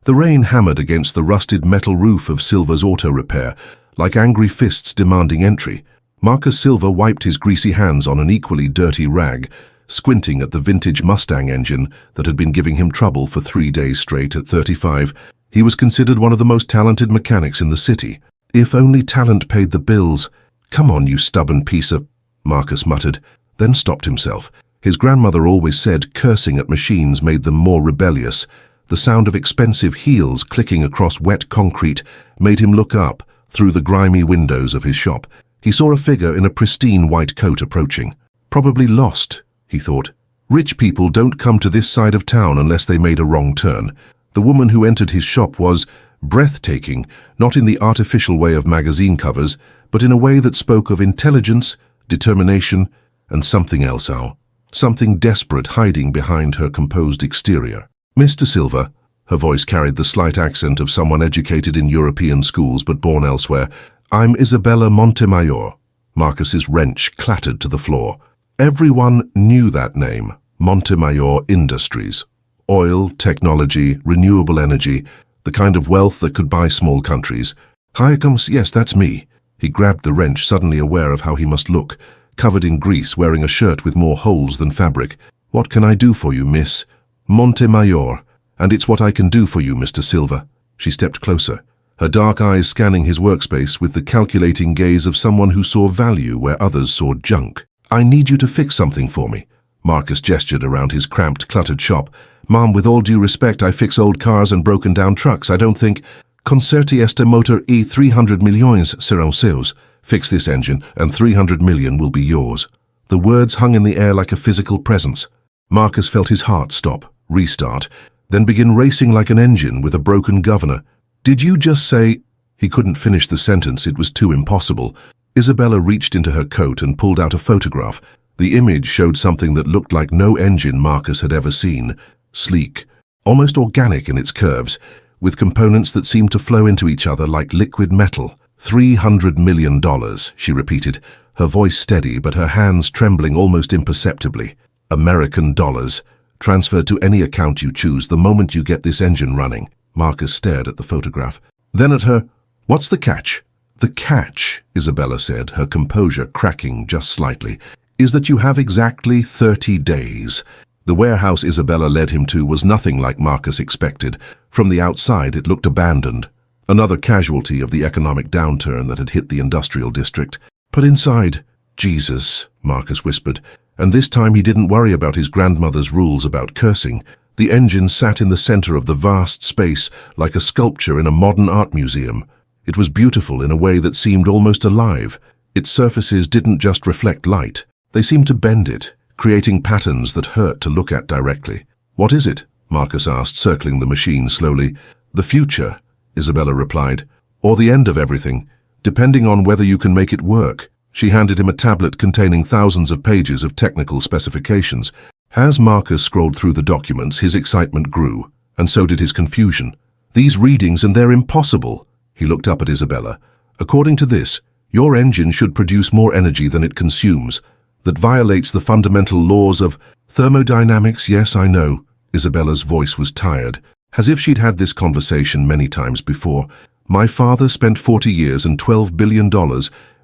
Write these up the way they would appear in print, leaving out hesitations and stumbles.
The rain hammered against the rusted metal roof of Silva's auto repair, like angry fists demanding entry. Marcus Silva wiped his greasy hands on an equally dirty rag, squinting at the vintage Mustang engine that had been giving him trouble for 3 days straight at 35. He was considered one of the most talented mechanics in the city. If only talent paid the bills. "Come on, you stubborn piece of—" Marcus muttered, then stopped himself. His grandmother always said cursing at machines made them more rebellious. The sound of expensive heels clicking across wet concrete made him look up through the grimy windows of his shop. He saw a figure in a pristine white coat approaching. Probably lost, he thought. Rich people don't come to this side of town unless they made a wrong turn. The woman who entered his shop was breathtaking, not in the artificial way of magazine covers, but in a way that spoke of intelligence, determination, and something else, something desperate hiding behind her composed exterior. "Mr. Silva," her voice carried the slight accent of someone educated in European schools but born elsewhere, "I'm Isabella Montemayor." Marcus's wrench clattered to the floor. Everyone knew that name, Montemayor Industries. Oil, technology, renewable energy, the kind of wealth that could buy small countries. "Hi, yes, that's me." He grabbed the wrench, suddenly aware of how he must look, covered in grease, wearing a shirt with more holes than fabric. "What can I do for you, Miss Montemayor?" "And it's what I can do for you, Mr. Silva." She stepped closer, her dark eyes scanning his workspace with the calculating gaze of someone who saw value where others saw junk. "I need you to fix something for me." Marcus gestured around his cramped, cluttered shop. "Mom, with all due respect, I fix old cars and broken-down trucks. I don't think—" "Concerti este motor e 300 milhões serão seus." "Fix this engine, and 300 million will be yours." The words hung in the air like a physical presence. Marcus felt his heart stop, restart, then begin racing like an engine with a broken governor. "Did you just say—" He couldn't finish the sentence, it was too impossible. Isabella reached into her coat and pulled out a photograph. The image showed something that looked like no engine Marcus had ever seen. Sleek, almost organic in its curves, with components that seemed to flow into each other like liquid metal. $300 million, she repeated, her voice steady but her hands trembling almost imperceptibly. American dollars, transferred to any account you choose the moment you get this engine running. Marcus stared at the photograph. Then at her. "What's the catch?" "The catch," Isabella said, her composure cracking just slightly, "is that you have exactly 30 days. The warehouse Isabella led him to was nothing like Marcus expected. From the outside, it looked abandoned. Another casualty of the economic downturn that had hit the industrial district. But inside, Jesus, Marcus whispered, and this time he didn't worry about his grandmother's rules about cursing. The engine sat in the center of the vast space like a sculpture in a modern art museum. It was beautiful in a way that seemed almost alive. Its surfaces didn't just reflect light. They seemed to bend it, creating patterns that hurt to look at directly. "What is it?" Marcus asked, circling the machine slowly. "The future," Isabella replied, "or the end of everything, depending on whether you can make it work." She handed him a tablet containing thousands of pages of technical specifications. As Marcus scrolled through the documents, his excitement grew, and so did his confusion. "These readings, and they're impossible." He looked up at Isabella. "According to this, your engine should produce more energy than it consumes. That violates the fundamental laws of thermodynamics." "Yes, I know." Isabella's voice was tired, as if she'd had this conversation many times before. "My father spent 40 years and $12 billion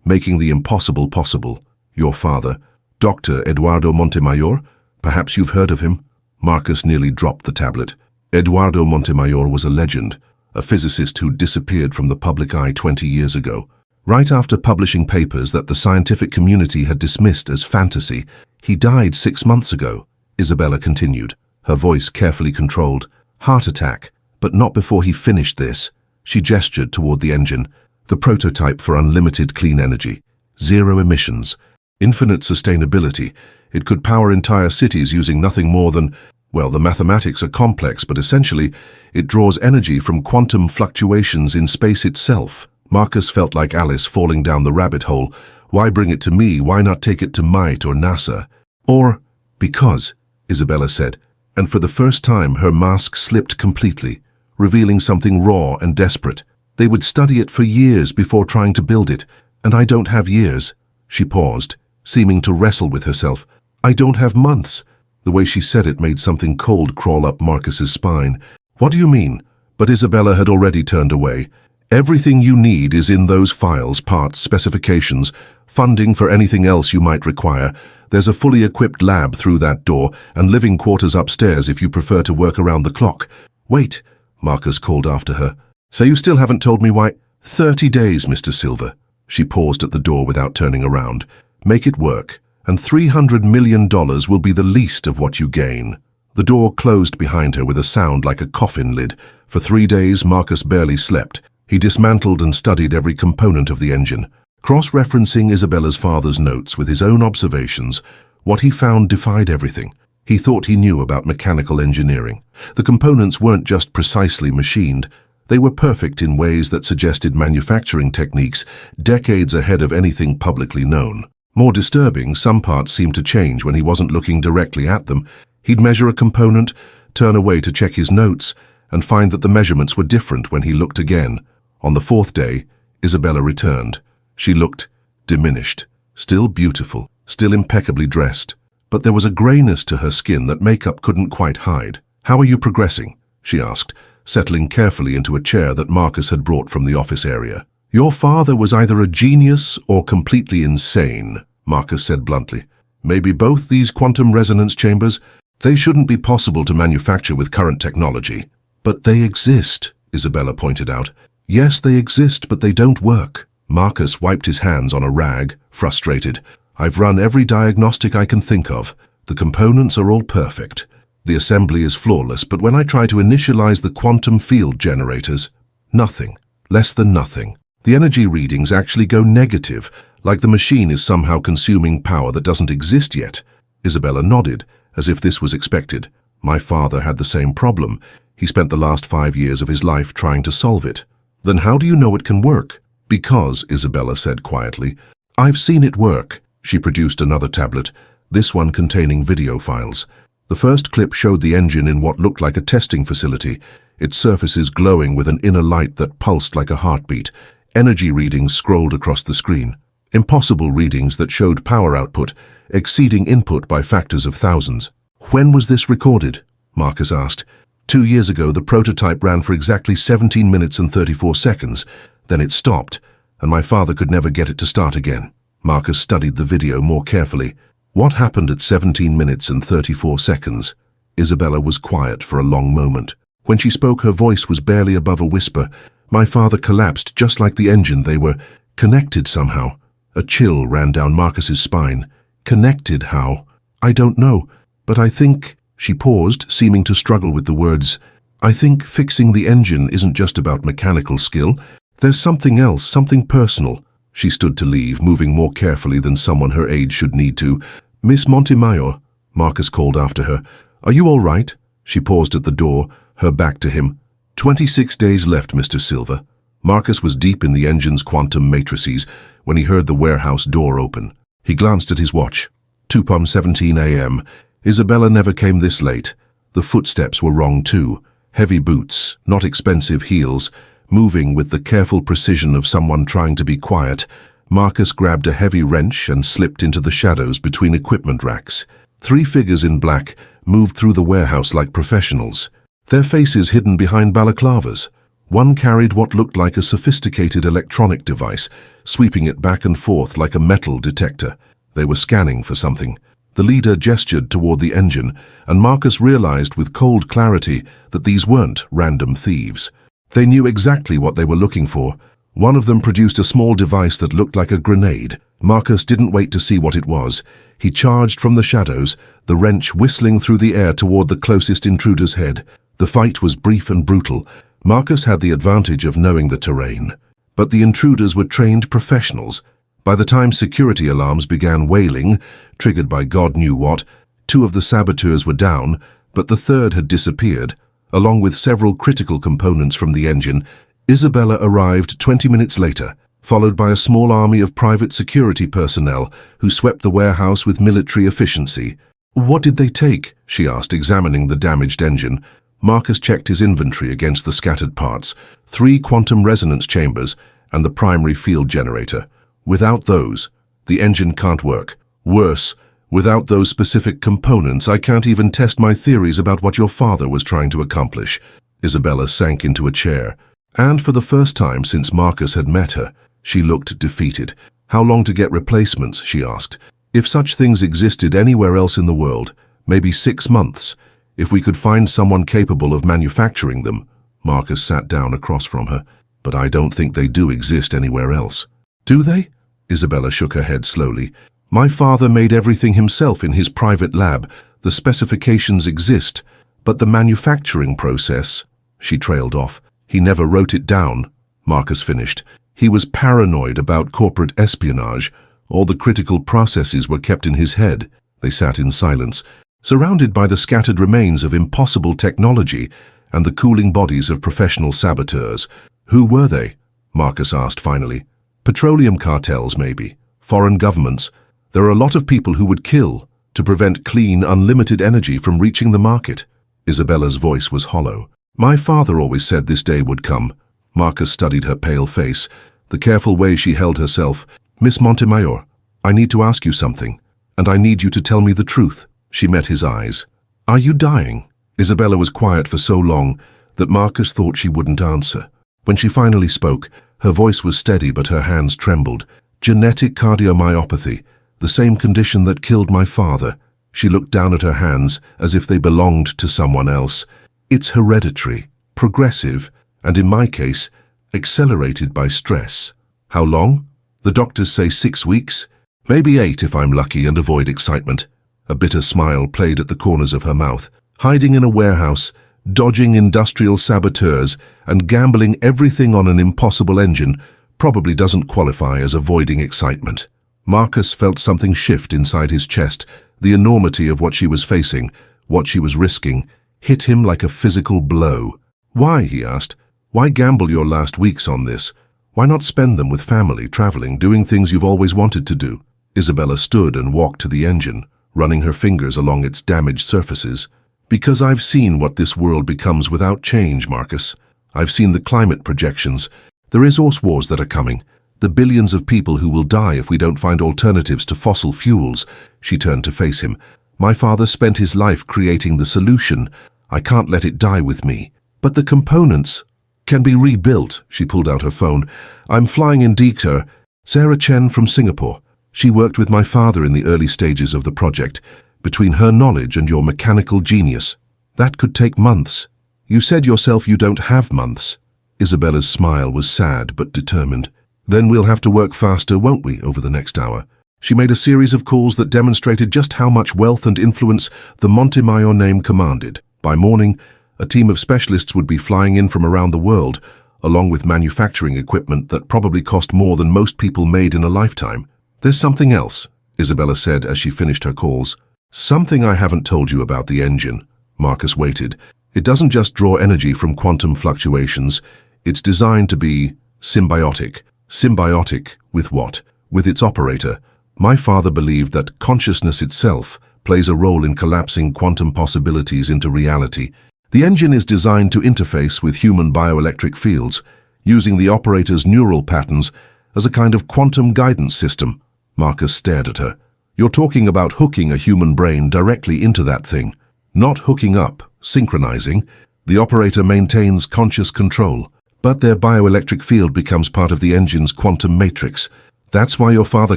making the impossible possible." "Your father? Dr. Eduardo Montemayor? Perhaps you've heard of him?" Marcus nearly dropped the tablet. Eduardo Montemayor was a legend, a physicist who disappeared from the public eye 20 years ago. Right after publishing papers that the scientific community had dismissed as fantasy, he died 6 months ago, Isabella continued, her voice carefully controlled. "Heart attack, but not before he finished this." She gestured toward the engine, the prototype for unlimited clean energy, zero emissions, infinite sustainability. It could power entire cities using nothing more than, well, the mathematics are complex, but essentially, it draws energy from quantum fluctuations in space itself. Marcus felt like Alice falling down the rabbit hole. Why bring it to me? Why not take it to MIT or NASA? Or, "Because," Isabella said, and for the first time her mask slipped completely, revealing something raw and desperate. "They would study it for years before trying to build it, and I don't have years." She paused, seeming to wrestle with herself. "I don't have months." The way she said it made something cold crawl up Marcus's spine. "What do you mean?" But Isabella had already turned away. Everything you need is in those files, parts, specifications, funding for anything else you might require. There's a fully equipped lab through that door and living quarters upstairs if you prefer to work around the clock. Wait, Marcus called after her. So you still haven't told me why? 30 days, Mr. Silva. She paused at the door without turning around. Make it work, and $300 million will be the least of what you gain. The door closed behind her with a sound like a coffin lid. For 3 days, Marcus barely slept. He dismantled and studied every component of the engine. Cross-referencing Isabella's father's notes with his own observations, what he found defied everything. He thought he knew about mechanical engineering. The components weren't just precisely machined. They were perfect in ways that suggested manufacturing techniques decades ahead of anything publicly known. More disturbing, some parts seemed to change when he wasn't looking directly at them. He'd measure a component, turn away to check his notes, and find that the measurements were different when he looked again. On the 4th day, Isabella returned. She looked diminished, still beautiful, still impeccably dressed. But there was a grayness to her skin that makeup couldn't quite hide. "How are you progressing?" she asked, settling carefully into a chair that Marcus had brought from the office area. "Your father was either a genius or completely insane," Marcus said bluntly. "Maybe both these quantum resonance chambers? They shouldn't be possible to manufacture with current technology." "But they exist," Isabella pointed out. "Yes, they exist, but they don't work." Marcus wiped his hands on a rag, frustrated. "I've run every diagnostic I can think of. The components are all perfect. The assembly is flawless, but when I try to initialize the quantum field generators, nothing. Less than nothing. The energy readings actually go negative, like the machine is somehow consuming power that doesn't exist yet." Isabella nodded, as if this was expected. "My father had the same problem. He spent the last 5 years of his life trying to solve it." "Then how do you know it can work?" "Because," Isabella said quietly, "I've seen it work." She produced another tablet, this one containing video files. The first clip showed the engine in what looked like a testing facility, its surfaces glowing with an inner light that pulsed like a heartbeat. Energy readings scrolled across the screen. Impossible readings that showed power output, exceeding input by factors of thousands. "When was this recorded?" Marcus asked. 2 years ago, the prototype ran for exactly 17 minutes and 34 seconds. Then it stopped, and my father could never get it to start again." Marcus studied the video more carefully. "What happened at 17 minutes and 34 seconds? Isabella was quiet for a long moment. When she spoke, her voice was barely above a whisper. "My father collapsed just like the engine. They were connected somehow." A chill ran down Marcus's spine. "Connected how?" "I don't know, but I think—" She paused, seeming to struggle with the words. "I think fixing the engine isn't just about mechanical skill. There's something else, something personal." She stood to leave, moving more carefully than someone her age should need to. "Miss Montemayor," Marcus called after her. "Are you all right?" She paused at the door, her back to him. 26 days left, Mr. Silva." Marcus was deep in the engine's quantum matrices when he heard the warehouse door open. He glanced at his watch. 2:17 a.m. Isabella never came this late. The footsteps were wrong too. Heavy boots, not expensive heels, moving with the careful precision of someone trying to be quiet. Marcus grabbed a heavy wrench and slipped into the shadows between equipment racks. 3 figures in black moved through the warehouse like professionals, their faces hidden behind balaclavas. One carried what looked like a sophisticated electronic device, sweeping it back and forth like a metal detector. They were scanning for something. The leader gestured toward the engine, and Marcus realized with cold clarity that these weren't random thieves. They knew exactly what they were looking for. One of them produced a small device that looked like a grenade. Marcus didn't wait to see what it was. He charged from the shadows, the wrench whistling through the air toward the closest intruder's head. The fight was brief and brutal. Marcus had the advantage of knowing the terrain. But the intruders were trained professionals. By the time security alarms began wailing, triggered by God knew what, 2 of the saboteurs were down, but the 3rd had disappeared. Along with several critical components from the engine, Isabella arrived 20 minutes later, followed by a small army of private security personnel who swept the warehouse with military efficiency. "What did they take?" she asked, examining the damaged engine. Marcus checked his inventory against the scattered parts. 3 quantum resonance chambers and the primary field generator. Without those, the engine can't work. Worse, without those specific components, I can't even test my theories about what your father was trying to accomplish. Isabella sank into a chair, and for the first time since Marcus had met her, she looked defeated. How long to get replacements, she asked. If such things existed anywhere else in the world, maybe 6 months. If we could find someone capable of manufacturing them. Marcus sat down across from her. But I don't think they do exist anywhere else. Do they? Isabella shook her head slowly. My father made everything himself in his private lab. The specifications exist, but the manufacturing process... She trailed off. He never wrote it down, Marcus finished. He was paranoid about corporate espionage. All the critical processes were kept in his head. They sat in silence, surrounded by the scattered remains of impossible technology and the cooling bodies of professional saboteurs. Who were they? Marcus asked finally. Petroleum cartels, maybe. Foreign governments. There are a lot of people who would kill to prevent clean, unlimited energy from reaching the market. Isabella's voice was hollow. My father always said this day would come. Marcus studied her pale face, the careful way she held herself. Miss Montemayor, I need to ask you something, and I need you to tell me the truth. She met his eyes. Are you dying? Isabella was quiet for so long that Marcus thought she wouldn't answer. When she finally spoke, her voice was steady but her hands trembled. Genetic cardiomyopathy, the same condition that killed my father. She looked down at her hands as if they belonged to someone else. It's hereditary, progressive, and in my case, accelerated by stress. How long? The doctors say 6 weeks. Maybe 8 if I'm lucky and avoid excitement. A bitter smile played at the corners of her mouth. Hiding in a warehouse, dodging industrial saboteurs, and gambling everything on an impossible engine probably doesn't qualify as avoiding excitement. Marcus felt something shift inside his chest. The enormity of what she was facing, what she was risking, hit him like a physical blow. Why, he asked. Why gamble your last weeks on this? Why not spend them with family, traveling, doing things you've always wanted to do? Isabella stood and walked to the engine, running her fingers along its damaged surfaces. Because I've seen what this world becomes without change, Marcus. I've seen the climate projections, the resource wars that are coming, the billions of people who will die if we don't find alternatives to fossil fuels. She turned to face him. My father spent his life creating the solution. I can't let it die with me. But the components can be rebuilt. She pulled out her phone. I'm flying in Deekter. Sarah Chen from Singapore. She worked with my father in the early stages of the project. Between her knowledge and your mechanical genius, that could take months. You said yourself you don't have months. Isabella's smile was sad but determined. Then we'll have to work faster, won't we, over the next hour? She made a series of calls that demonstrated just how much wealth and influence the Montemayor name commanded. By morning, a team of specialists would be flying in from around the world, along with manufacturing equipment that probably cost more than most people made in a lifetime. There's something else, Isabella said as she finished her calls. Something I haven't told you about the engine. Marcus waited. It doesn't just draw energy from quantum fluctuations. It's designed to be symbiotic. Symbiotic with what? With its operator. My father believed that consciousness itself plays a role in collapsing quantum possibilities into reality. The engine is designed to interface with human bioelectric fields, using the operator's neural patterns as a kind of quantum guidance system. Marcus stared at her. You're talking about hooking a human brain directly into that thing. Not hooking up, synchronizing. The operator maintains conscious control, but their bioelectric field becomes part of the engine's quantum matrix. That's why your father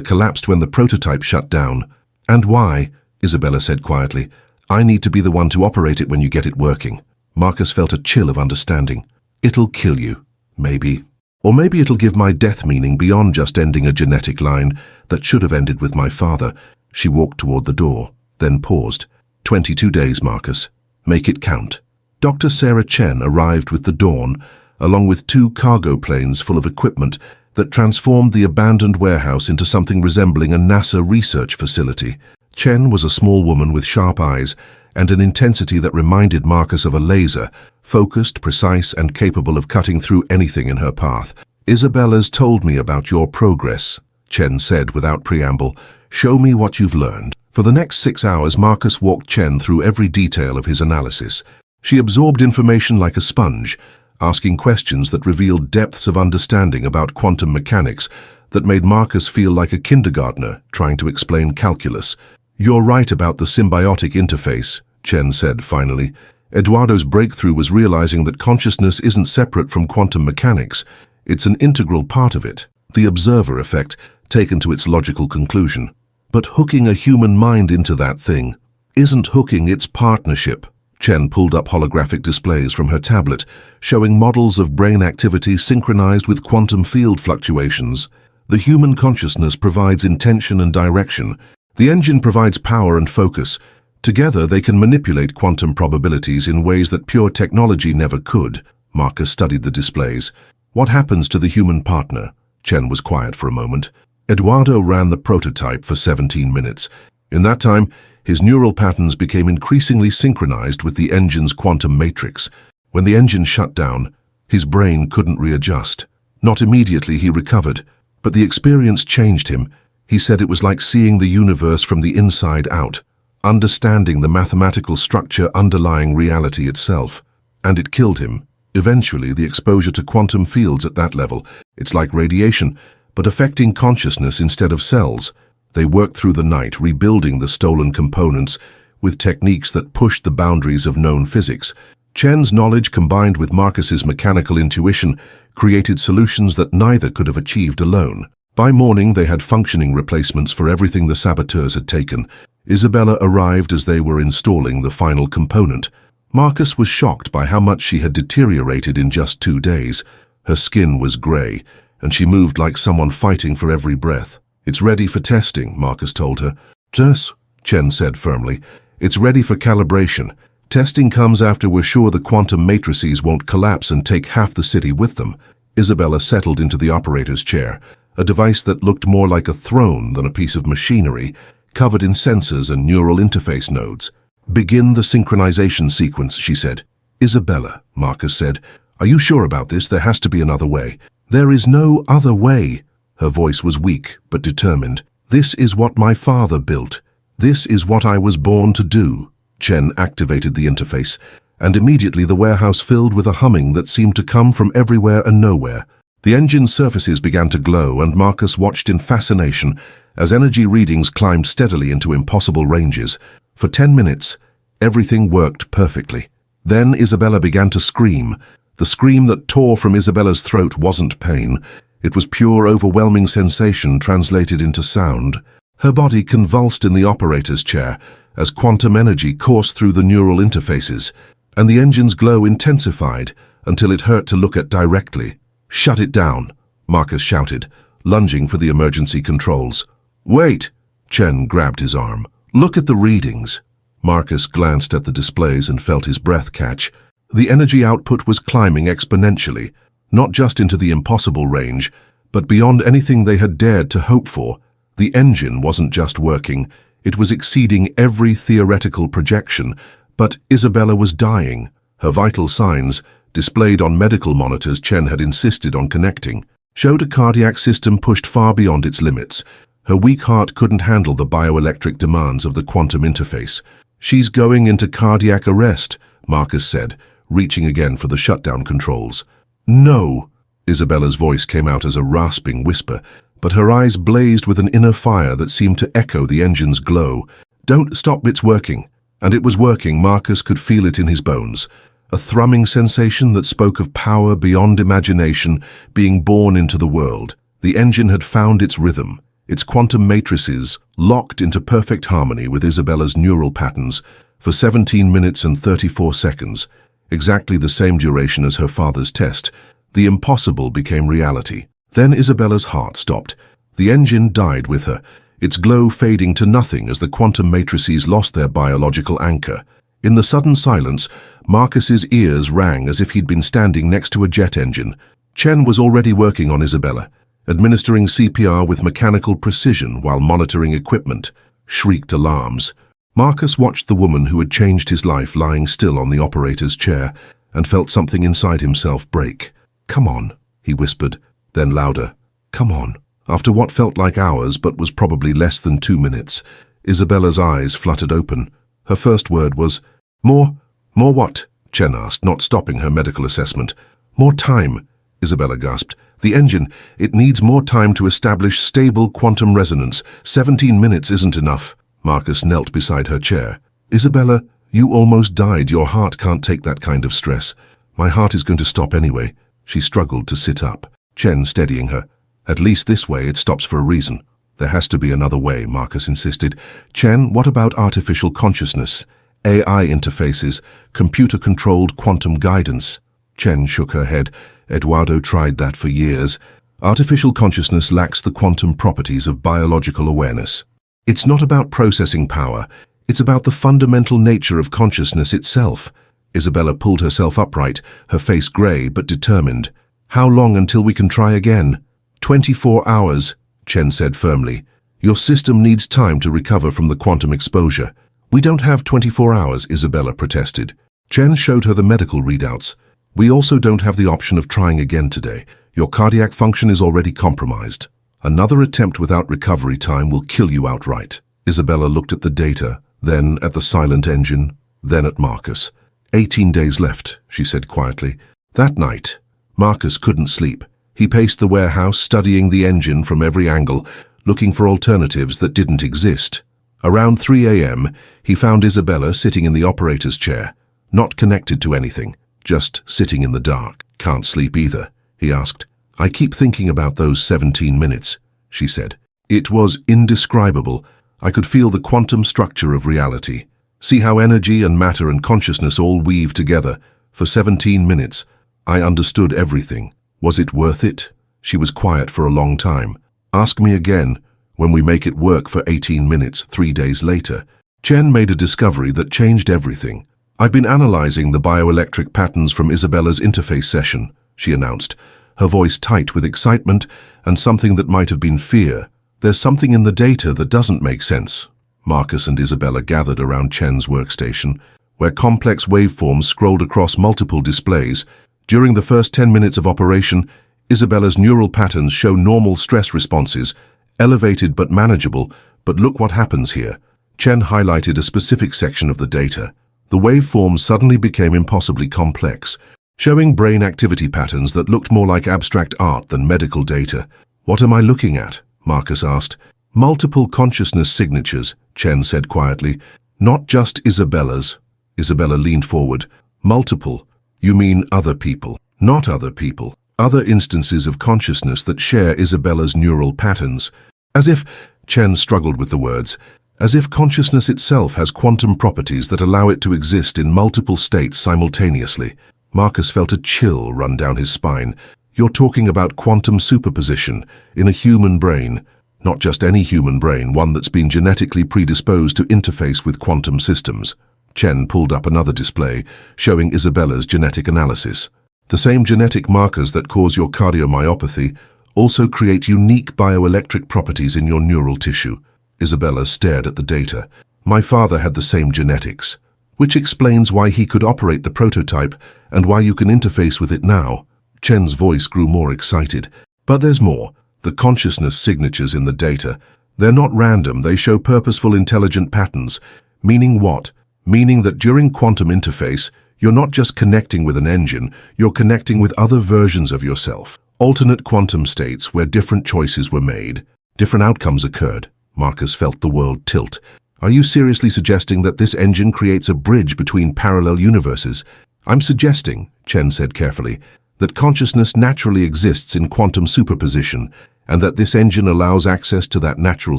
collapsed when the prototype shut down. And why, Isabella said quietly, I need to be the one to operate it when you get it working. Marcus felt a chill of understanding. It'll kill you, maybe. Or maybe it'll give my death meaning beyond just ending a genetic line that should have ended with my father. She walked toward the door, then paused. 22 days, Marcus. Make it count. Dr. Sarah Chen arrived with the dawn, along with 2 cargo planes full of equipment that transformed the abandoned warehouse into something resembling a NASA research facility. Chen was a small woman with sharp eyes and an intensity that reminded Marcus of a laser, focused, precise, and capable of cutting through anything in her path. Isabella's told me about your progress, Chen said without preamble. Show me what you've learned. For the next 6 hours, Marcus walked Chen through every detail of his analysis. She absorbed information like a sponge, asking questions that revealed depths of understanding about quantum mechanics that made Marcus feel like a kindergartner trying to explain calculus. You're right about the symbiotic interface, Chen said finally. Eduardo's breakthrough was realizing that consciousness isn't separate from quantum mechanics. It's an integral part of it, the observer effect, taken to its logical conclusion. But hooking a human mind into that thing isn't hooking, it's partnership. Chen pulled up holographic displays from her tablet, showing models of brain activity synchronized with quantum field fluctuations. The human consciousness provides intention and direction. The engine provides power and focus. Together, they can manipulate quantum probabilities in ways that pure technology never could. Marcus studied the displays. What happens to the human partner? Chen was quiet for a moment. Eduardo ran the prototype for 17 minutes. In that time, his neural patterns became increasingly synchronized with the engine's quantum matrix. When the engine shut down, his brain couldn't readjust. Not immediately he recovered, but the experience changed him. He said it was like seeing the universe from the inside out, understanding the mathematical structure underlying reality itself. And it killed him. Eventually, the exposure to quantum fields at that level, it's like radiation, but affecting consciousness instead of cells. They worked through the night, rebuilding the stolen components with techniques that pushed the boundaries of known physics. Chen's knowledge combined with Marcus's mechanical intuition created solutions that neither could have achieved alone. By morning, they had functioning replacements for everything the saboteurs had taken. Isabella arrived as they were installing the final component. Marcus was shocked by how much she had deteriorated in just 2 days. Her skin was gray, and she moved like someone fighting for every breath. "It's ready for testing," Marcus told her. "Yes," Chen said firmly. "It's ready for calibration. Testing comes after we're sure the quantum matrices won't collapse and take half the city with them." Isabella settled into the operator's chair, a device that looked more like a throne than a piece of machinery, covered in sensors and neural interface nodes. "Begin the synchronization sequence," she said. "Isabella," Marcus said, "are you sure about this? There has to be another way." "There is no other way." Her voice was weak but determined. "This is what my father built. This is what I was born to do." Chen activated the interface, and immediately the warehouse filled with a humming that seemed to come from everywhere and nowhere. The engine's surfaces began to glow, and Marcus watched in fascination as energy readings climbed steadily into impossible ranges. For 10 minutes, everything worked perfectly. Then Isabella began to scream. The scream that tore from Isabella's throat wasn't pain. It was pure, overwhelming sensation translated into sound. Her body convulsed in the operator's chair as quantum energy coursed through the neural interfaces, and the engine's glow intensified until it hurt to look at directly. "Shut it down," Marcus shouted, lunging for the emergency controls. "Wait!" Chen grabbed his arm. "Look at the readings." Marcus glanced at the displays and felt his breath catch. The energy output was climbing exponentially, not just into the impossible range, but beyond anything they had dared to hope for. The engine wasn't just working, it was exceeding every theoretical projection. But Isabella was dying. Her vital signs, displayed on medical monitors Chen had insisted on connecting, showed a cardiac system pushed far beyond its limits. Her weak heart couldn't handle the bioelectric demands of the quantum interface. "She's going into cardiac arrest," Marcus said, reaching again for the shutdown controls. "No!" Isabella's voice came out as a rasping whisper, but her eyes blazed with an inner fire that seemed to echo the engine's glow. "Don't stop, it's working." And it was working. Marcus could feel it in his bones. A thrumming sensation that spoke of power beyond imagination being born into the world. The engine had found its rhythm, its quantum matrices locked into perfect harmony with Isabella's neural patterns for 17 minutes and 34 seconds, exactly the same duration as her father's test. The impossible became reality. Then Isabella's heart stopped. The engine died with her, its glow fading to nothing as the quantum matrices lost their biological anchor. In the sudden silence, Marcus's ears rang as if he'd been standing next to a jet engine. Chen was already working on Isabella, administering CPR with mechanical precision while monitoring equipment. Shrieked alarms. Marcus watched the woman who had changed his life lying still on the operator's chair and felt something inside himself break. "Come on," he whispered, then louder. "Come on." After what felt like hours but was probably less than 2 minutes, Isabella's eyes fluttered open. Her first word was, "More? More what?" Chen asked, not stopping her medical assessment. "More time," Isabella gasped. "The engine, it needs more time to establish stable quantum resonance. 17 minutes isn't enough." Marcus knelt beside her chair. "Isabella, You almost died. Your heart can't take that kind of stress. My heart is going to stop anyway. She struggled to sit up, Chen steadying her. At least this way it stops for a reason. There has to be another way, Marcus insisted. Chen, what about artificial consciousness, AI interfaces, computer-controlled quantum guidance? Chen shook her head. Eduardo tried that for years. Artificial consciousness lacks the quantum properties of biological awareness. It's not about processing power. It's about the fundamental nature of consciousness itself. Isabella pulled herself upright, her face grey but determined. How long until we can try again? 24 hours, Chen said firmly. Your system needs time to recover from the quantum exposure. We don't have 24 hours, Isabella protested. Chen showed her the medical readouts. We also don't have the option of trying again today. Your cardiac function is already compromised. Another attempt without recovery time will kill you outright. Isabella looked at the data, then at the silent engine, then at Marcus. 18 days left, she said quietly. That night, Marcus couldn't sleep. He paced the warehouse, studying the engine from every angle, looking for alternatives that didn't exist. Around 3 a.m., he found Isabella sitting in the operator's chair, not connected to anything, just sitting in the dark. Can't sleep either, he asked. I keep thinking about those 17 minutes, she said. It was indescribable. I could feel the quantum structure of reality. See how energy and matter and consciousness all weave together. For 17 minutes, I understood everything. Was it worth it? She was quiet for a long time. Ask me again, when we make it work for 18 minutes 3 days later. Chen made a discovery that changed everything. I've been analyzing the bioelectric patterns from Isabella's interface session, she announced, her voice tight with excitement and something that might have been fear. There's something in the data that doesn't make sense. Marcus and Isabella gathered around Chen's workstation, where complex waveforms scrolled across multiple displays. During the first 10 minutes of operation, Isabella's neural patterns show normal stress responses, elevated but manageable, but look what happens here. Chen highlighted a specific section of the data. The waveforms suddenly became impossibly complex, showing brain activity patterns that looked more like abstract art than medical data. What am I looking at? Marcus asked. Multiple consciousness signatures, Chen said quietly. Not just Isabella's. Isabella leaned forward. Multiple. You mean other people? Not other people. Other instances of consciousness that share Isabella's neural patterns. As if, Chen struggled with the words, as if consciousness itself has quantum properties that allow it to exist in multiple states simultaneously. Marcus felt a chill run down his spine. You're talking about quantum superposition in a human brain. Not just any human brain, one that's been genetically predisposed to interface with quantum systems. Chen pulled up another display, showing Isabella's genetic analysis. The same genetic markers that cause your cardiomyopathy also create unique bioelectric properties in your neural tissue. Isabella stared at the data. My father had the same genetics, which explains why he could operate the prototype and why you can interface with it now. Chen's voice grew more excited. But there's more. The consciousness signatures in the data. They're not random, they show purposeful intelligent patterns. Meaning what? Meaning that during quantum interface, you're not just connecting with an engine, you're connecting with other versions of yourself. Alternate quantum states where different choices were made, different outcomes occurred. Marcus felt the world tilt. Are you seriously suggesting that this engine creates a bridge between parallel universes? I'm suggesting, Chen said carefully, that consciousness naturally exists in quantum superposition, and that this engine allows access to that natural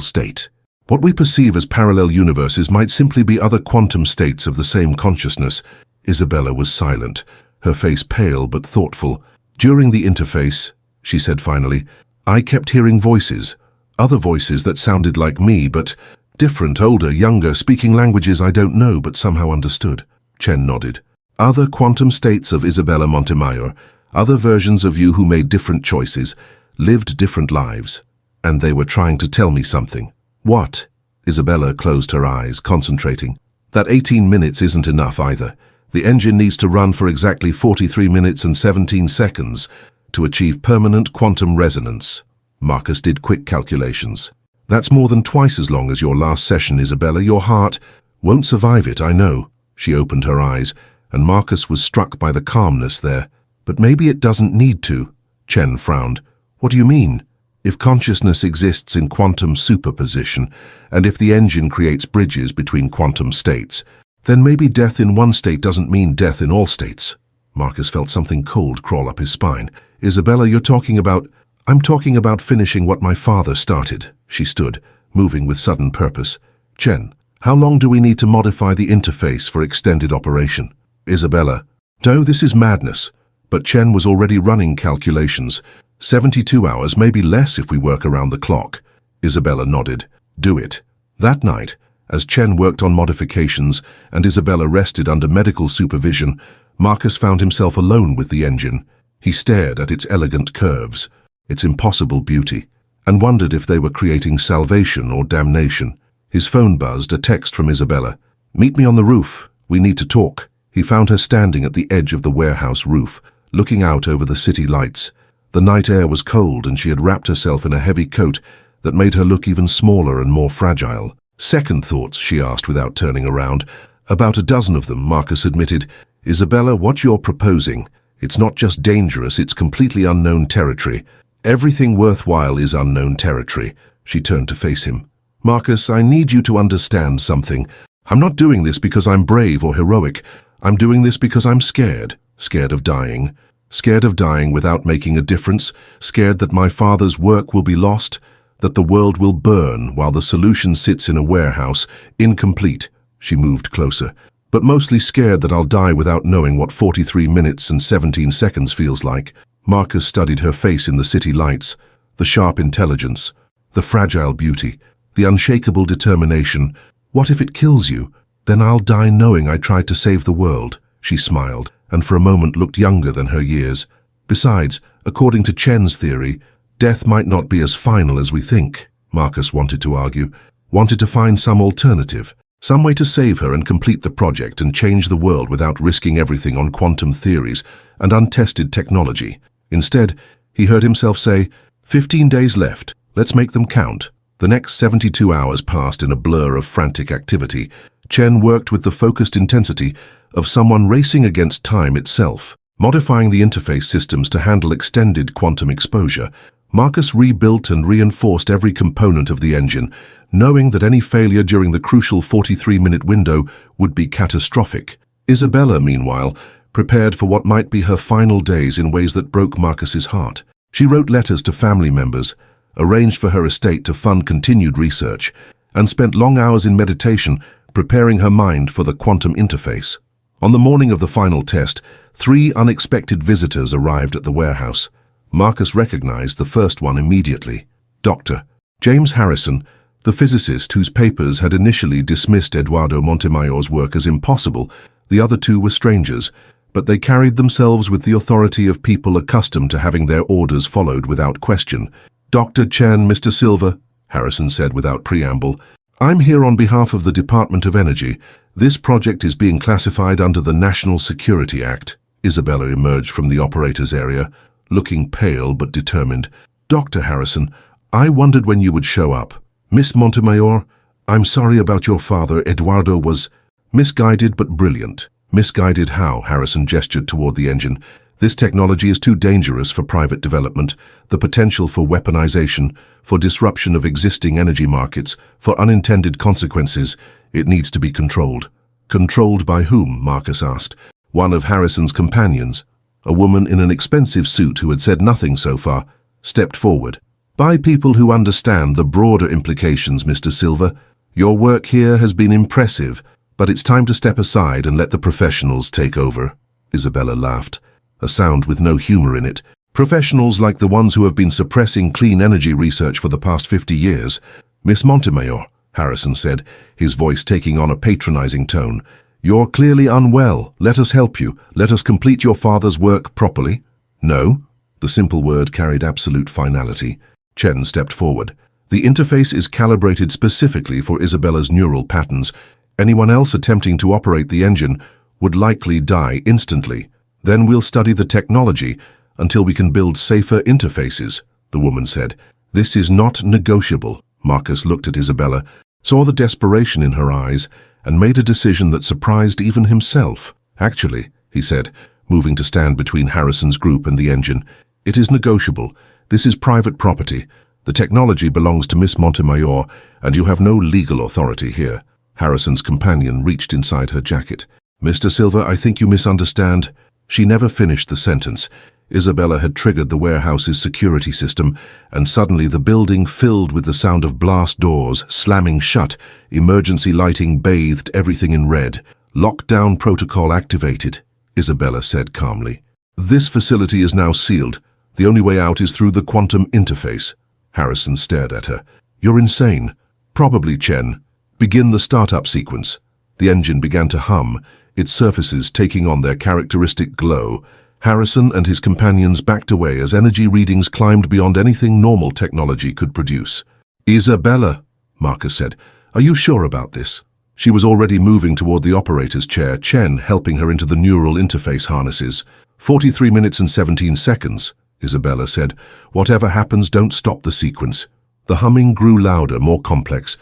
state. What we perceive as parallel universes might simply be other quantum states of the same consciousness. Isabella was silent, her face pale but thoughtful. During the interface, she said finally, I kept hearing voices, other voices that sounded like me, but different, older, younger, speaking languages I don't know but somehow understood. Chen nodded. Other quantum states of Isabella Montemayor, other versions of you who made different choices, lived different lives, and they were trying to tell me something. What? Isabella closed her eyes, concentrating. That 18 minutes isn't enough either. The engine needs to run for exactly 43 minutes and 17 seconds to achieve permanent quantum resonance. Marcus did quick calculations. That's more than twice as long as your last session, Isabella. Your heart won't survive it, I know. She opened her eyes, and Marcus was struck by the calmness there. But maybe it doesn't need to. Chen frowned. What do you mean? If consciousness exists in quantum superposition, and if the engine creates bridges between quantum states, Then maybe death in one state doesn't mean death in all states. Marcus felt something cold crawl up his spine. Isabella, you're talking about... I'm talking about finishing what my father started. She stood, moving with sudden purpose. Chen, how long do we need to modify the interface for extended operation? Isabella, no, this is madness. But Chen was already running calculations. 72 hours, maybe less if we work around the clock. Isabella nodded. Do it. That night, as Chen worked on modifications and Isabella rested under medical supervision, Marcus found himself alone with the engine. He stared at its elegant curves, its impossible beauty, and wondered if they were creating salvation or damnation. His phone buzzed, a text from Isabella. Meet me on the roof. We need to talk. He found her standing at the edge of the warehouse roof, looking out over the city lights. The night air was cold and she had wrapped herself in a heavy coat that made her look even smaller and more fragile. Second thoughts, she asked without turning around. About a dozen of them, Marcus admitted. Isabella, what you're proposing, it's not just dangerous, it's completely unknown territory. Everything worthwhile is unknown territory. She turned to face him. Marcus, I need you to understand something. I'm not doing this because I'm brave or heroic. I'm doing this because I'm scared. Scared of dying. Scared of dying without making a difference. Scared that my father's work will be lost. That the world will burn while the solution sits in a warehouse, incomplete. She moved closer. But mostly scared that I'll die without knowing what 43 minutes and 17 seconds feels like. Marcus studied her face in the city lights. The sharp intelligence. The fragile beauty. The unshakable determination. What if it kills you? Then I'll die knowing I tried to save the world. She smiled, and for a moment looked younger than her years. Besides, according to Chen's theory, death might not be as final as we think. Marcus wanted to argue, wanted to find some alternative, some way to save her and complete the project and change the world without risking everything on quantum theories and untested technology. Instead, he heard himself say, 15 days left, let's make them count. The next 72 hours passed in a blur of frantic activity. Chen worked with the focused intensity of someone racing against time itself, modifying the interface systems to handle extended quantum exposure. Marcus rebuilt and reinforced every component of the engine, knowing that any failure during the crucial 43-minute window would be catastrophic. Isabella, meanwhile, prepared for what might be her final days in ways that broke Marcus's heart. She wrote letters to family members, arranged for her estate to fund continued research, and spent long hours in meditation preparing her mind for the quantum interface. On the morning of the final test, 3 unexpected visitors arrived at the warehouse. Marcus recognized the first one immediately. Dr. James Harrison, the physicist whose papers had initially dismissed Eduardo Montemayor's work as impossible. The other 2 were strangers, but they carried themselves with the authority of people accustomed to having their orders followed without question. Dr. Chen, Mr. Silva, Harrison said without preamble, I'm here on behalf of the Department of Energy. This project is being classified under the National Security Act. Isabella emerged from the operator's area, looking pale but determined. Dr. Harrison, I wondered when you would show up. Miss Montemayor, I'm sorry about your father. Eduardo was misguided but brilliant. Misguided how? Harrison gestured toward the engine. This technology is too dangerous for private development. The potential for weaponization, for disruption of existing energy markets, for unintended consequences. It needs to be controlled. Controlled by whom? Marcus asked. One of Harrison's companions, a woman in an expensive suit who had said nothing so far, stepped forward. By people who understand the broader implications, Mr. Silva. Your work here has been impressive, but it's time to step aside and let the professionals take over. Isabella laughed, a sound with no humor in it. Professionals like the ones who have been suppressing clean energy research for the past 50 years. Miss Montemayor, Harrison said, his voice taking on a patronizing tone. You're clearly unwell. Let us help you. Let us complete your father's work properly. No. The simple word carried absolute finality. Chen stepped forward. The interface is calibrated specifically for Isabella's neural patterns. Anyone else attempting to operate the engine would likely die instantly. Then we'll study the technology until we can build safer interfaces, the woman said. This is not negotiable. Marcus looked at Isabella, saw the desperation in her eyes, and made a decision that surprised even himself. Actually, he said, moving to stand between Harrison's group and the engine, it is negotiable. This is private property. The technology belongs to Miss Montemayor, and you have no legal authority here. Harrison's companion reached inside her jacket. "Mr. Silva, I think you misunderstand." She never finished the sentence. Isabella had triggered the warehouse's security system, and suddenly the building filled with the sound of blast doors slamming shut. Emergency lighting bathed everything in red. "Lockdown protocol activated," Isabella said calmly. "This facility is now sealed. The only way out is through the quantum interface." Harrison stared at her. "You're insane." "Probably, Chen. Begin the startup sequence." The engine began to hum, its surfaces taking on their characteristic glow. Harrison and his companions backed away as energy readings climbed beyond anything normal technology could produce. "Isabella," Marcus said, "are you sure about this?" She was already moving toward the operator's chair, Chen helping her into the neural interface harnesses. 43 minutes and 17 seconds, Isabella said. "Whatever happens, don't stop the sequence." The humming grew louder, more complex,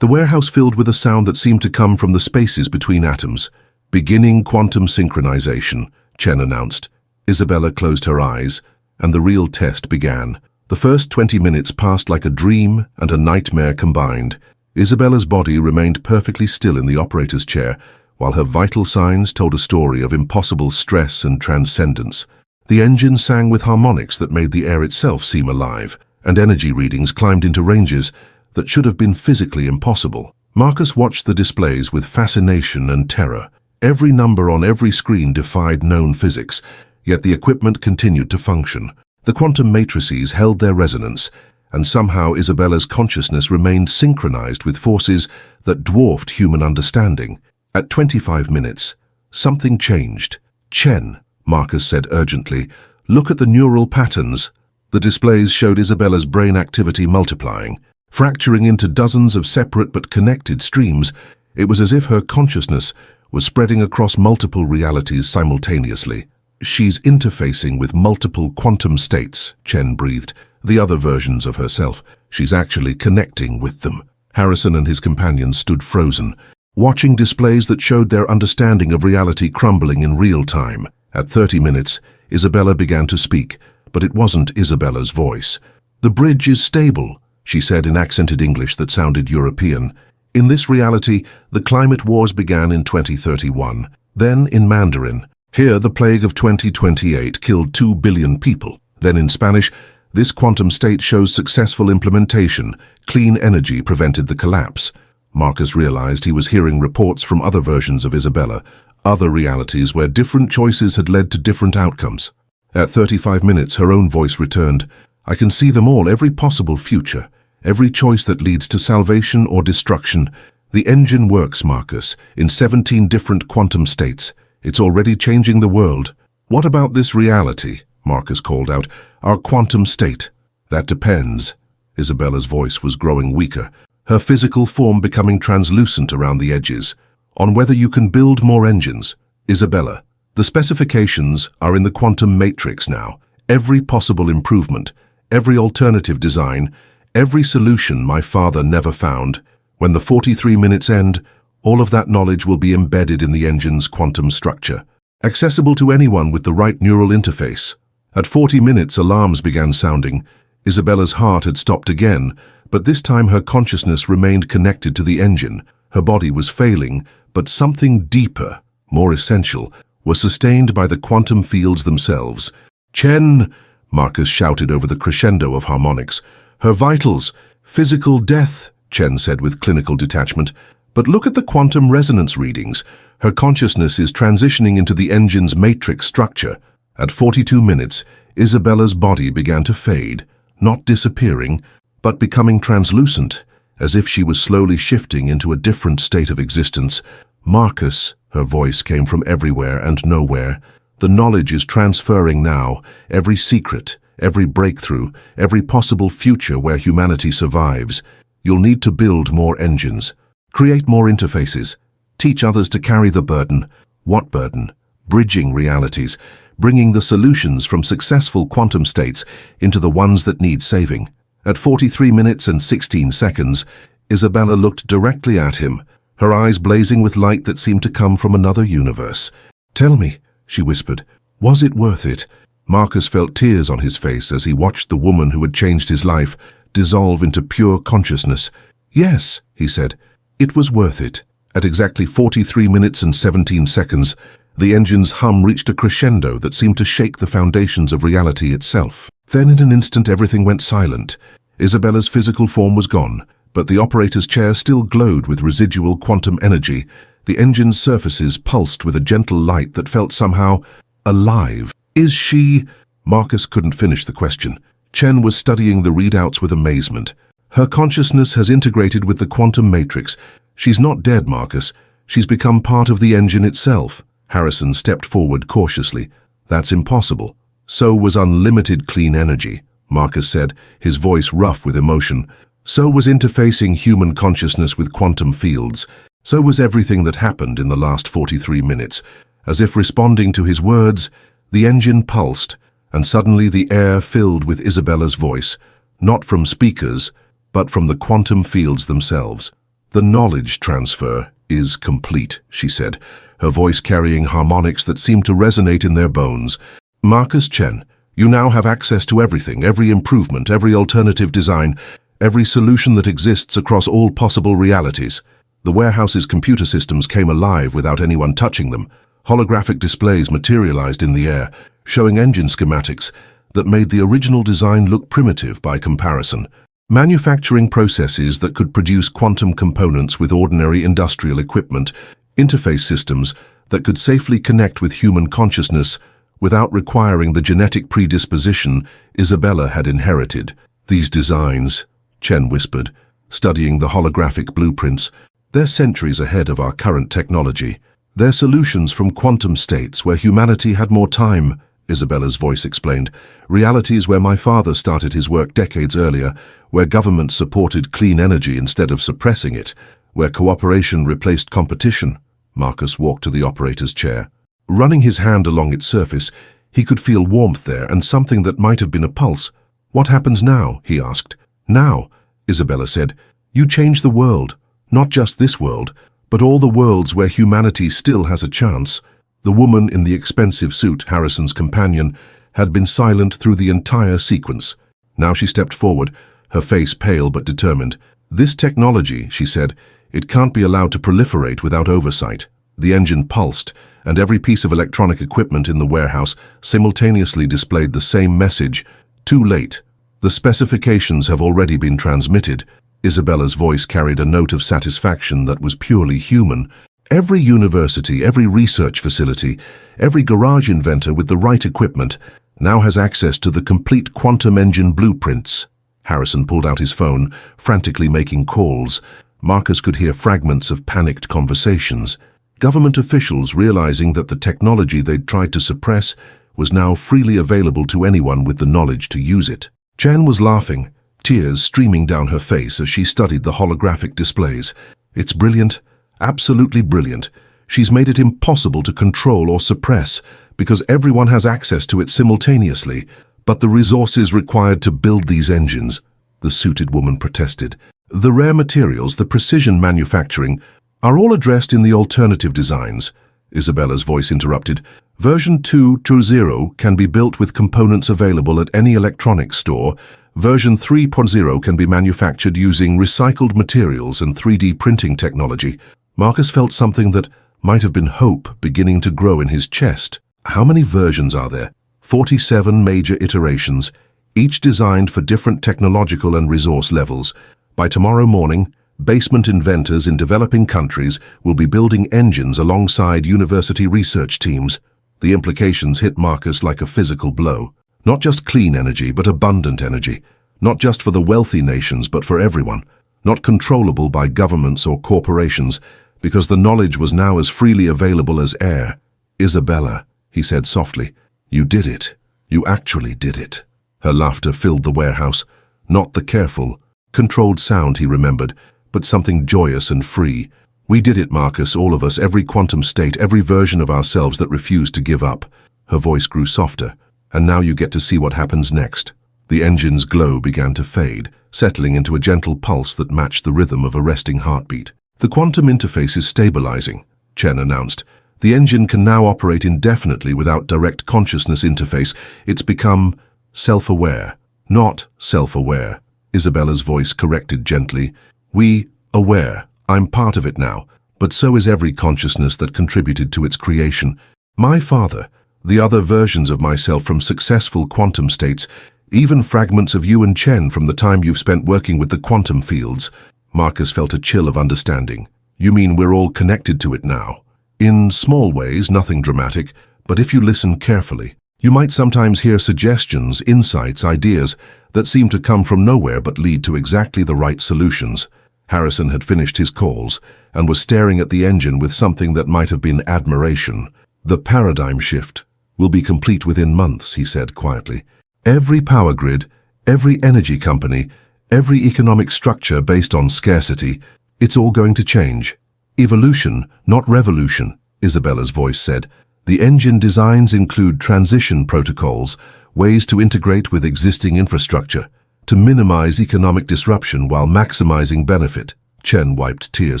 the warehouse filled with a sound that seemed to come from the spaces between atoms. "Beginning quantum synchronization," Chen announced. Isabella closed her eyes, and the real test began. The first 20 minutes passed like a dream and a nightmare combined. Isabella's body remained perfectly still in the operator's chair, while her vital signs told a story of impossible stress and transcendence. The engine sang with harmonics that made the air itself seem alive, and energy readings climbed into ranges that should have been physically impossible. Marcus watched the displays with fascination and terror. Every number on every screen defied known physics, yet the equipment continued to function. The quantum matrices held their resonance, and somehow Isabella's consciousness remained synchronized with forces that dwarfed human understanding. At 25 minutes, something changed. "Chen," Marcus said urgently, "look at the neural patterns." The displays showed Isabella's brain activity multiplying, fracturing into dozens of separate but connected streams. It was as if her consciousness was spreading across multiple realities simultaneously. "She's interfacing with multiple quantum states," Chen breathed. "The other versions of herself. She's actually connecting with them." Harrison and his companions stood frozen, watching displays that showed their understanding of reality crumbling in real time. At 30 minutes, Isabella began to speak, but it wasn't Isabella's voice. "The bridge is stable," she said in accented English that sounded European. "In this reality, the climate wars began in 2031. Then in Mandarin, here the plague of 2028 killed 2 billion people. Then in Spanish, this quantum state shows successful implementation. Clean energy prevented the collapse." Marcus realized he was hearing reports from other versions of Isabella, other realities where different choices had led to different outcomes. At 35 minutes, her own voice returned. "I can see them all, every possible future. Every choice that leads to salvation or destruction. The engine works, Marcus, in 17 different quantum states. It's already changing the world." "What about this reality?" Marcus called out. "Our quantum state." "That depends." Isabella's voice was growing weaker, her physical form becoming translucent around the edges. "On whether you can build more engines." "Isabella, the specifications are in the quantum matrix now. Every possible improvement, every alternative design, every solution my father never found. When the 43 minutes end, all of that knowledge will be embedded in the engine's quantum structure, accessible to anyone with the right neural interface." At 40 minutes, alarms began sounding. Isabella's heart had stopped again, but this time her consciousness remained connected to the engine. Her body was failing, but something deeper, more essential, was sustained by the quantum fields themselves. "Chen!" Marcus shouted over the crescendo of harmonics. "Her vitals! Physical death!" Chen said with clinical detachment. "But look at the quantum resonance readings. Her consciousness is transitioning into the engine's matrix structure." At 42 minutes, Isabella's body began to fade, not disappearing, but becoming translucent, as if she was slowly shifting into a different state of existence. "Marcus," her voice came from everywhere and nowhere, "the knowledge is transferring now, every secret, every breakthrough, every possible future where humanity survives. You'll need to build more engines, create more interfaces, teach others to carry the burden." "What burden?" "Bridging realities, bringing the solutions from successful quantum states into the ones that need saving." At 43 minutes and 16 seconds, Isabella looked directly at him, her eyes blazing with light that seemed to come from another universe. "Tell me," she whispered, "was it worth it?" Marcus felt tears on his face as he watched the woman who had changed his life dissolve into pure consciousness. "Yes," he said, It was worth it. At exactly 43 minutes and 17 seconds, the engine's hum reached a crescendo that seemed to shake the foundations of reality itself. Then in an instant everything went silent. Isabella's physical form was gone, but the operator's chair still glowed with residual quantum energy. The engine's surfaces pulsed with a gentle light that felt somehow alive. Is she? Marcus couldn't finish the question. Chen was studying the readouts with amazement. Her consciousness has integrated with the quantum matrix. She's not dead, Marcus. She's become part of the engine itself. Harrison stepped forward cautiously. That's impossible. So was unlimited clean energy, Marcus said, his voice rough with emotion. So was interfacing human consciousness with quantum fields. So was everything that happened in the last 43 minutes. As if responding to his words, the engine pulsed, and suddenly the air filled with Isabella's voice, not from speakers, but from the quantum fields themselves. The knowledge transfer is complete, she said, her voice carrying harmonics that seemed to resonate in their bones. Marcus Chen, you now have access to everything, every improvement, every alternative design, every solution that exists across all possible realities. The warehouse's computer systems came alive without anyone touching them. Holographic displays materialized in the air, showing engine schematics that made the original design look primitive by comparison. Manufacturing processes that could produce quantum components with ordinary industrial equipment, interface systems that could safely connect with human consciousness without requiring the genetic predisposition Isabella had inherited. These designs, Chen whispered, studying the holographic blueprints, they're centuries ahead of our current technology. They're solutions from quantum states where humanity had more time, Isabella's voice explained. Realities where my father started his work decades earlier, where government supported clean energy instead of suppressing it, where cooperation replaced competition. Marcus walked to the operator's chair. Running his hand along its surface, he could feel warmth there and something that might have been a pulse. What happens now? He asked. Now, Isabella said, you change the world, not just this world, but all the worlds where humanity still has a chance. The woman in the expensive suit, Harrison's companion, had been silent through the entire sequence. Now she stepped forward, her face pale but determined. This technology, she said, it can't be allowed to proliferate without oversight. The engine pulsed, and every piece of electronic equipment in the warehouse simultaneously displayed the same message. Too late. The specifications have already been transmitted. Isabella's voice carried a note of satisfaction that was purely human. Every university, every research facility, every garage inventor with the right equipment now has access to the complete quantum engine blueprints. Harrison pulled out his phone, frantically making calls. Marcus could hear fragments of panicked conversations. Government officials realizing that the technology they'd tried to suppress was now freely available to anyone with the knowledge to use it. Chen was laughing, tears streaming down her face as she studied the holographic displays. It's brilliant, absolutely brilliant. She's made it impossible to control or suppress because everyone has access to it simultaneously. But the resources required to build these engines, the suited woman protested. The rare materials, the precision manufacturing, are all addressed in the alternative designs. Isabella's voice interrupted. Version 2.0 can be built with components available at any electronics store. Version 3.0 can be manufactured using recycled materials and 3D printing technology. Marcus felt something that might have been hope beginning to grow in his chest. How many versions are there? 47 major iterations, each designed for different technological and resource levels. By tomorrow morning, basement inventors in developing countries will be building engines alongside university research teams. The implications hit Marcus like a physical blow. Not just clean energy, but abundant energy. Not just for the wealthy nations, but for everyone. Not controllable by governments or corporations, because the knowledge was now as freely available as air. Isabella, he said softly, you did it. You actually did it. Her laughter filled the warehouse. Not the careful, controlled sound he remembered, but something joyous and free. We did it, Marcus, all of us, every quantum state, every version of ourselves that refused to give up. Her voice grew softer. And now you get to see what happens next. The engine's glow began to fade, settling into a gentle pulse that matched the rhythm of a resting heartbeat. The quantum interface is stabilizing, Chen announced. The engine can now operate indefinitely without direct consciousness interface. It's become self-aware, not self-aware. Isabella's voice corrected gently. We aware, I'm part of it now, but so is every consciousness that contributed to its creation. My father, the other versions of myself from successful quantum states, even fragments of you and Chen from the time you've spent working with the quantum fields. Marcus felt a chill of understanding. You mean we're all connected to it now? In small ways, nothing dramatic, but if you listen carefully, you might sometimes hear suggestions, insights, ideas that seem to come from nowhere but lead to exactly the right solutions. Harrison had finished his calls and was staring at the engine with something that might have been admiration. The paradigm shift will be complete within months, he said quietly. Every power grid, every energy company, every economic structure based on scarcity, it's all going to change. Evolution, not revolution, Isabella's voice said. The engine designs include transition protocols, ways to integrate with existing infrastructure, to minimize economic disruption while maximizing benefit. Chen wiped tears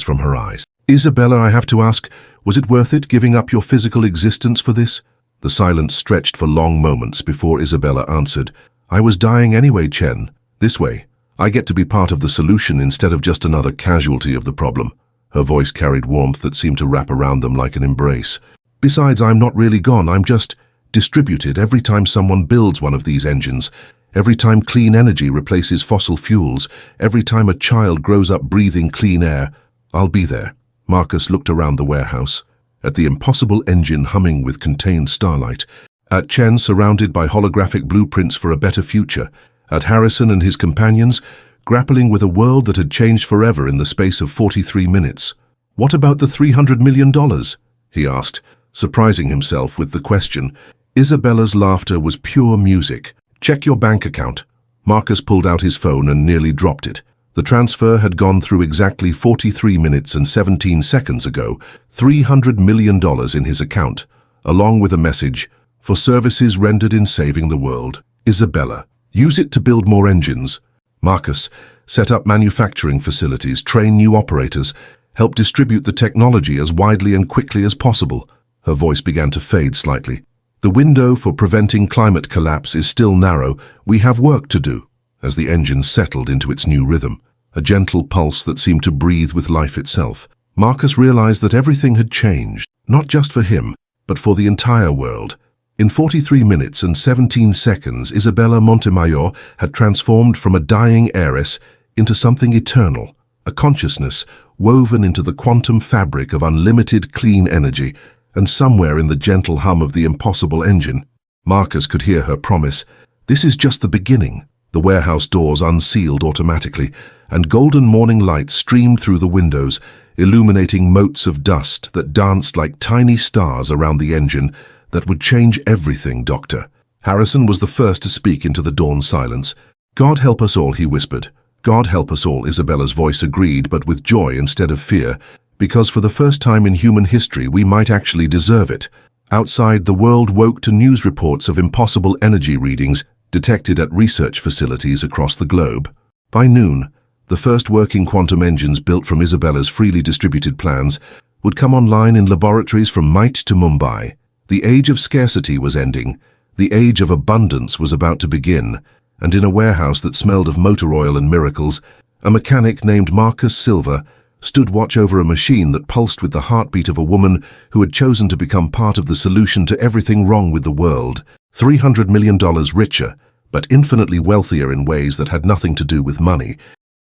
from her eyes. Isabella, I have to ask, was it worth it giving up your physical existence for this? The silence stretched for long moments before Isabella answered. I was dying anyway, Chen. This way, I get to be part of the solution instead of just another casualty of the problem. Her voice carried warmth that seemed to wrap around them like an embrace. Besides, I'm not really gone, I'm just distributed every time someone builds one of these engines, every time clean energy replaces fossil fuels, every time a child grows up breathing clean air. I'll be there. Marcus looked around the warehouse, at the impossible engine humming with contained starlight, at Chen surrounded by holographic blueprints for a better future, at Harrison and his companions grappling with a world that had changed forever in the space of 43 minutes. What about the $300 million? He asked, surprising himself with the question. Isabella's laughter was pure music. Check your bank account. Marcus pulled out his phone and nearly dropped it. The transfer had gone through exactly 43 minutes and 17 seconds ago, $300 million in his account, along with a message, for services rendered in saving the world. Isabella, use it to build more engines. Marcus, set up manufacturing facilities, train new operators, help distribute the technology as widely and quickly as possible. Her voice began to fade slightly. The window for preventing climate collapse is still narrow. We have work to do. As the engine settled into its new rhythm, a gentle pulse that seemed to breathe with life itself, Marcus realized that everything had changed, not just for him, but for the entire world. In 43 minutes and 17 seconds, Isabella Montemayor had transformed from a dying heiress into something eternal, a consciousness woven into the quantum fabric of unlimited clean energy, and somewhere in the gentle hum of the impossible engine, Marcus could hear her promise, "This is just the beginning." The warehouse doors unsealed automatically, and golden morning light streamed through the windows, illuminating motes of dust that danced like tiny stars around the engine that would change everything, Doctor. Harrison was the first to speak into the dawn silence. God help us all, he whispered. God help us all, Isabella's voice agreed, but with joy instead of fear, because for the first time in human history we might actually deserve it. Outside, the world woke to news reports of impossible energy readings detected at research facilities across the globe. By noon, the first working quantum engines built from Isabella's freely distributed plans would come online in laboratories from Mite to Mumbai. The age of scarcity was ending, the age of abundance was about to begin, and in a warehouse that smelled of motor oil and miracles, a mechanic named Marcus Silva stood watch over a machine that pulsed with the heartbeat of a woman who had chosen to become part of the solution to everything wrong with the world. $300 million richer, but infinitely wealthier in ways that had nothing to do with money.